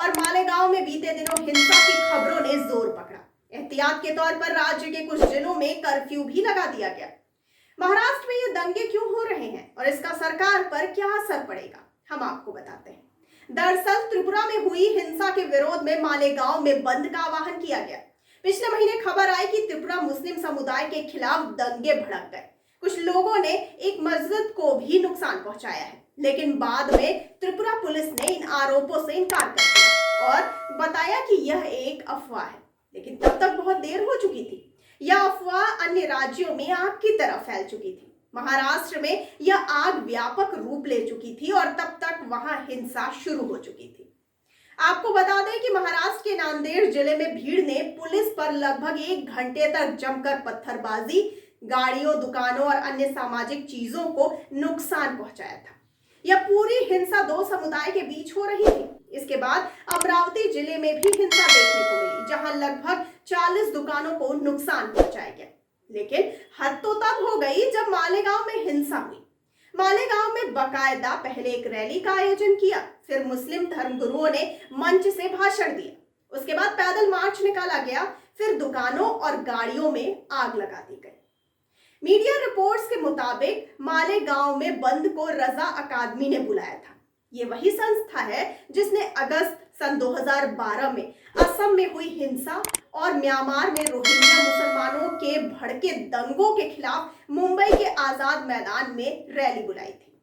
और मालेगांव में बीते दिनों हिंसा की खबरों ने जोर पकड़ा। एहतियात के तौर पर राज्य के कुछ जिलों में कर्फ्यू भी लगा दिया गया। महाराष्ट्र में ये दंगे क्यों हो रहे हैं और इसका सरकार पर क्या असर पड़ेगा, हम आपको बताते हैं। दरअसल त्रिपुरा में हुई हिंसा के विरोध में मालेगांव में बंद का आह्वान किया गया। पिछले महीने खबर आई कि त्रिपुरा मुस्लिम समुदाय के खिलाफ दंगे भड़क गए। कुछ लोगों ने एक मस्जिद को भी नुकसान पहुंचाया है, लेकिन बाद में त्रिपुरा पुलिस ने इन आरोपों से इनकार कर दिया और बताया कि यह एक अफवाह है। लेकिन तब तक बहुत देर हो चुकी थी। यह अफवाह अन्य राज्यों में आग की तरह फैल चुकी थी। महाराष्ट्र में यह आग व्यापक रूप ले चुकी थी और तब तक वहां हिंसा शुरू हो चुकी थी। आपको बता दें कि महाराष्ट्र के नांदेड़ जिले में भीड़ ने पुलिस पर लगभग 1 घंटे तक जमकर पत्थरबाजी, गाड़ियों, दुकानों और अन्य सामाजिक चीजों को नुकसान पहुंचाया था। यह पूरी हिंसा 2 समुदाय के बीच हो रही थी। इसके बाद अमरावती जिले में भी हिंसा देखने को मिली, जहां लगभग 40 दुकानों को नुकसान पहुंचाया गया। लेकिन हद तो तब हो गई जब मालेगांव में हिंसा हुई। मालेगांव में बकायदा पहले एक रैली का आयोजन किया, फिर मुस्लिम धर्मगुरुओं ने मंच से भाषण दिया, उसके बाद पैदल मार्च निकाला गया, फिर दुकानों और गाड़ियों में आग लगा दी गई। मीडिया रिपोर्ट्स के मुताबिक मालेगांव में बंद को रजा अकादमी ने बुलाया था। ये वही संस्था है जिसने अगस्त सन 2012 में असम में हुई हिंसा और म्यांमार में रोहिंग्या मुसलमानों के भड़के दंगों के खिलाफ मुंबई के आजाद मैदान में रैली बुलाई थी।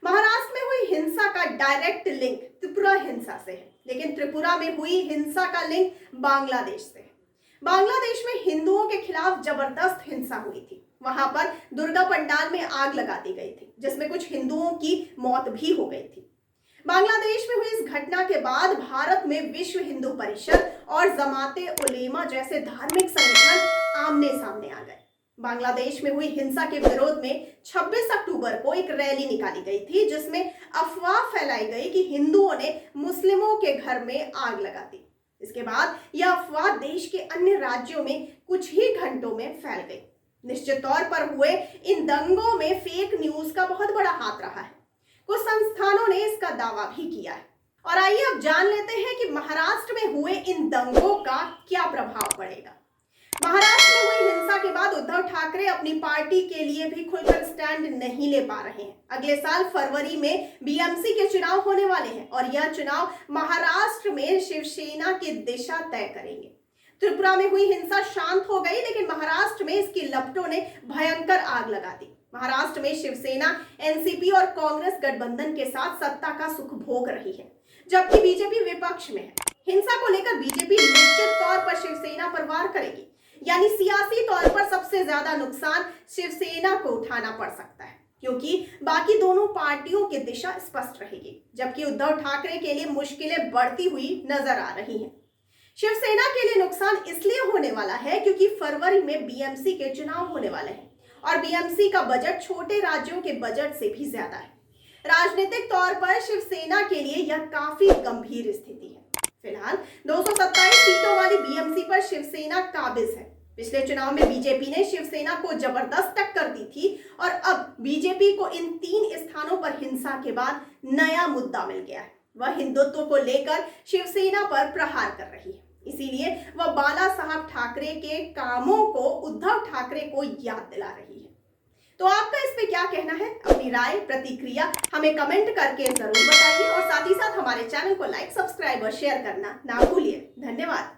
महाराष्ट्र में हुई हिंसा का डायरेक्ट लिंक त्रिपुरा हिंसा से है, लेकिन त्रिपुरा में हुई हिंसा का लिंक बांग्लादेश से है। बांग्लादेश में हिंदुओं के खिलाफ जबरदस्त हिंसा हुई थी। वहां पर दुर्गा पंडाल में आग लगा दी गई थी, जिसमें कुछ हिंदुओं की मौत भी हो गई थी। बांग्लादेश में हुई इस घटना के बाद भारत में विश्व हिंदू परिषद और जमाते उलेमा जैसे धार्मिक संगठन आमने सामने आ गए। बांग्लादेश में हुई हिंसा के विरोध में 26 अक्टूबर को एक रैली निकाली गई थी, जिसमें अफवाह फैलाई गई कि हिंदुओं ने मुस्लिमों के घर में आग लगा दी। इसके बाद यह अफवाह देश के अन्य राज्यों में कुछ ही घंटों में फैल गई। निश्चित तौर पर हुए इन दंगों में फेक न्यूज का बहुत बड़ा हाथ रहा है। कुछ संस्थानों ने इसका दावा भी किया है। और आइए अब जान लेते हैं कि महाराष्ट्र में हुए इन दंगों का क्या प्रभाव पड़ेगा। महाराष्ट्र में हुई हिंसा के बाद उद्धव ठाकरे अपनी पार्टी के लिए भी खुलकर स्टैंड नहीं ले पा रहे हैं। अगले साल फरवरी में बीएमसी के चुनाव होने वाले हैं और यह चुनाव महाराष्ट्र में शिवसेना की दिशा तय करेंगे। त्रिपुरा में हुई हिंसा शांत हो गई, लेकिन महाराष्ट्र में इसकी लपटों ने भयंकर आग लगा दी। महाराष्ट्र में शिवसेना, एनसीपी और कांग्रेस गठबंधन के साथ सत्ता का सुख भोग रही है, जबकि बीजेपी विपक्ष में है। हिंसा को लेकर बीजेपी निश्चित तौर पर शिवसेना पर वार करेगी, यानी सियासी तौर पर सबसे ज्यादा नुकसान शिवसेना को उठाना पड़ सकता है, क्योंकि बाकी दोनों पार्टियों की दिशा स्पष्ट रहेगी, जबकि उद्धव ठाकरे के लिए मुश्किलें बढ़ती हुई नजर आ रही हैं। शिवसेना के लिए नुकसान इसलिए होने वाला है क्योंकि फरवरी में बीएमसी के चुनाव होने वाले हैं और बीएमसी का बजट छोटे राज्यों के बजट से भी ज्यादा है। राजनीतिक तौर पर शिवसेना के लिए यह काफी गंभीर स्थिति है। फिलहाल 227 सीटों वाली बीएमसी पर शिवसेना काबिज है। पिछले चुनाव में बीजेपी ने शिवसेना को जबरदस्त टक्कर दी थी और अब बीजेपी को इन 3 स्थानों पर हिंसा के बाद नया मुद्दा मिल गया है। वह हिंदुत्व को लेकर शिवसेना पर प्रहार कर रही है। इसीलिए वह बाला साहब ठाकरे के कामों को उद्धव ठाकरे को याद दिला रही है। तो आपका इस पे क्या कहना है? अपनी राय, प्रतिक्रिया हमें कमेंट करके जरूर बताइए और साथ ही साथ हमारे चैनल को लाइक, सब्सक्राइब और शेयर करना ना भूलिए। धन्यवाद।